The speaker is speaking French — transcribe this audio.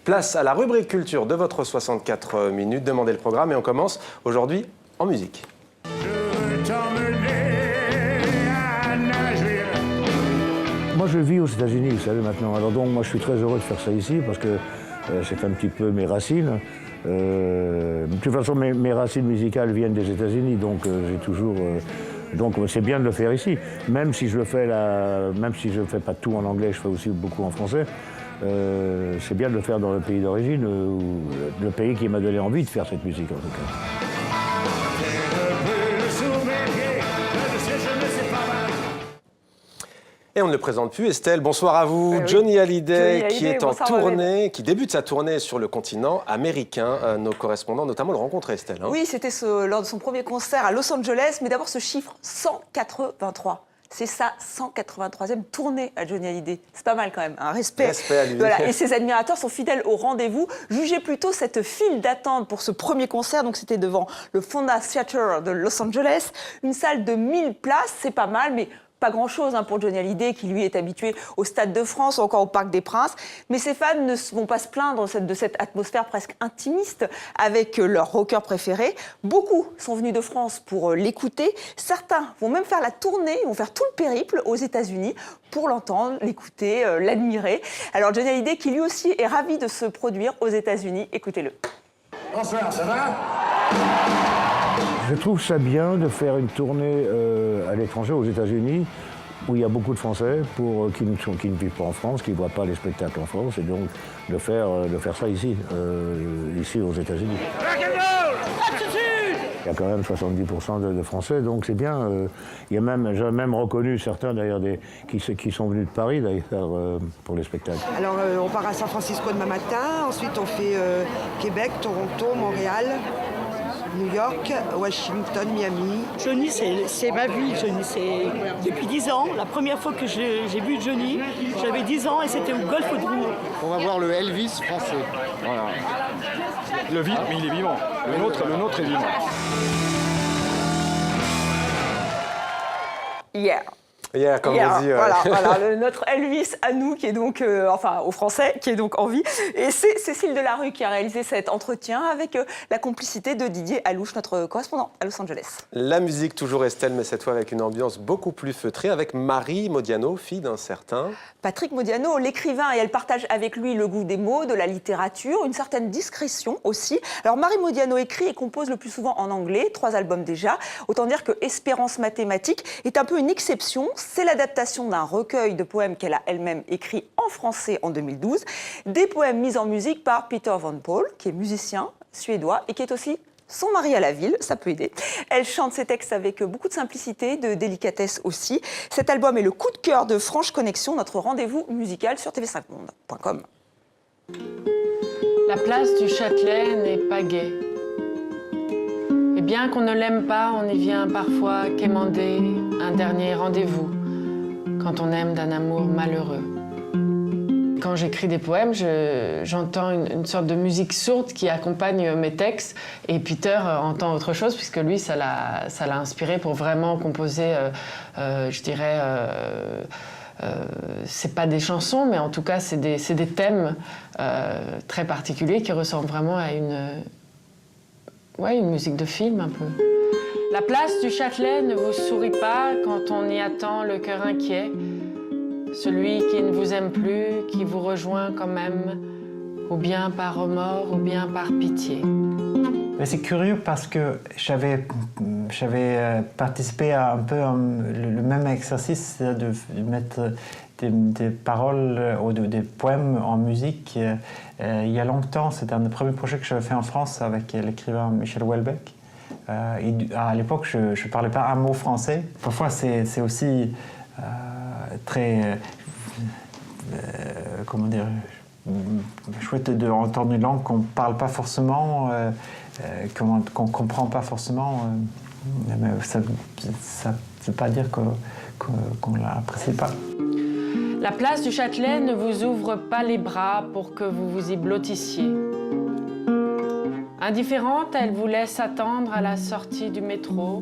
Place à la rubrique culture de votre 64 minutes. Demandez le programme et on commence aujourd'hui en musique. Moi, je vis aux États-Unis, vous savez, maintenant. Alors donc, moi, je suis très heureux de faire ça ici parce que c'est un petit peu mes racines. De toute façon, mes racines musicales viennent des États-Unis, donc j'ai toujours... donc c'est bien de le faire ici. Même si je le fais pas tout en anglais, je fais aussi beaucoup en français. C'est bien de le faire dans le pays d'origine, le pays qui m'a donné envie de faire cette musique, en tout cas. Et on ne le présente plus, Estelle. Bonsoir à vous. Oui. Johnny Hallyday, qui est en tournée, qui débute sa tournée sur le continent américain. Nos correspondants, notamment, le rencontrent, Estelle. Hein. Oui, c'était lors de son premier concert à Los Angeles. Mais d'abord, ce chiffre, 183. C'est sa 183e tournée à Johnny Hallyday. C'est pas mal quand même, un respect. Respect à lui. Voilà. Et ses admirateurs sont fidèles au rendez-vous. Jugez plutôt cette file d'attente pour ce premier concert. Donc c'était devant le Fonda Theater de Los Angeles. Une salle de 1000 places, c'est pas mal, mais pas grand-chose pour Johnny Hallyday, qui lui est habitué au Stade de France ou encore au Parc des Princes. Mais ses fans ne vont pas se plaindre de cette atmosphère presque intimiste avec leur rocker préféré. Beaucoup sont venus de France pour l'écouter. Certains vont même faire la tournée, vont faire tout le périple aux États-Unis pour l'entendre, l'écouter, l'admirer. Alors Johnny Hallyday, qui lui aussi est ravi de se produire aux États-Unis. Écoutez-le. Bonsoir, ça va ? Je trouve ça bien de faire une tournée à l'étranger, aux États-Unis, où il y a beaucoup de Français qui ne vivent pas en France, qui ne voient pas les spectacles en France, et donc de faire ça ici, ici aux États-Unis. Il y a quand même 70% de Français, donc c'est bien. J'ai même reconnu certains d'ailleurs qui sont venus de Paris d'ailleurs pour les spectacles. Alors on part à San Francisco demain matin, ensuite on fait Québec, Toronto, Montréal, New York, Washington, Miami. Johnny, c'est ma vie. Johnny, c'est depuis 10 ans. La première fois que j'ai vu Johnny, j'avais 10 ans et c'était au Golfe de Rouen. On va voir le Elvis français. Voilà. Le vide, mais il est vivant. Le nôtre est vivant. Yeah. Yeah, comme on dit. Voilà, notre Elvis à nous, qui est donc, enfin aux Français, qui est donc en vie. Et c'est Cécile Delarue qui a réalisé cet entretien avec la complicité de Didier Alouche, notre correspondant à Los Angeles. La musique, toujours Estelle, mais cette fois avec une ambiance beaucoup plus feutrée, avec Marie Modiano, fille d'un certain... Patrick Modiano, l'écrivain, et elle partage avec lui le goût des mots, de la littérature, une certaine discrétion aussi. Alors Marie Modiano écrit et compose le plus souvent en anglais, 3 albums déjà. Autant dire que Espérance mathématique est un peu une exception. C'est l'adaptation d'un recueil de poèmes qu'elle a elle-même écrit en français en 2012. Des poèmes mis en musique par Peter Van Paul, qui est musicien suédois et qui est aussi son mari à la ville, ça peut aider. Elle chante ses textes avec beaucoup de simplicité, de délicatesse aussi. Cet album est le coup de cœur de Franche Connexion, notre rendez-vous musical sur tv5monde.com. La place du Châtelet n'est pas gaie. Et bien qu'on ne l'aime pas, on y vient parfois quémander un dernier rendez-vous quand on aime d'un amour malheureux. Quand j'écris des poèmes, j'entends une sorte de musique sourde qui accompagne mes textes. Et Peter entend autre chose, puisque lui, ça l'a inspiré pour vraiment composer, je dirais, c'est pas des chansons, mais en tout cas, c'est des thèmes très particuliers qui ressemblent vraiment à une musique de film un peu. La place du Châtelet ne vous sourit pas quand on y attend le cœur inquiet. Celui qui ne vous aime plus, qui vous rejoint quand même, ou bien par remords, ou bien par pitié. C'est curieux parce que j'avais participé à un peu le même exercice, c'est-à-dire de mettre des paroles ou des poèmes en musique. Il y a longtemps, c'était un des premiers projets que j'avais fait en France avec l'écrivain Michel Houellebecq. À l'époque, je ne parlais pas un mot français. Parfois, c'est aussi très, comment dire, chouette d'entendre une langue qu'on ne parle pas forcément, qu'on ne comprend pas forcément. Mais ça ne veut pas dire qu'on ne l'apprécie pas. La place du Châtelet ne vous ouvre pas les bras pour que vous vous y blottissiez. Indifférente, elle vous laisse attendre à la sortie du métro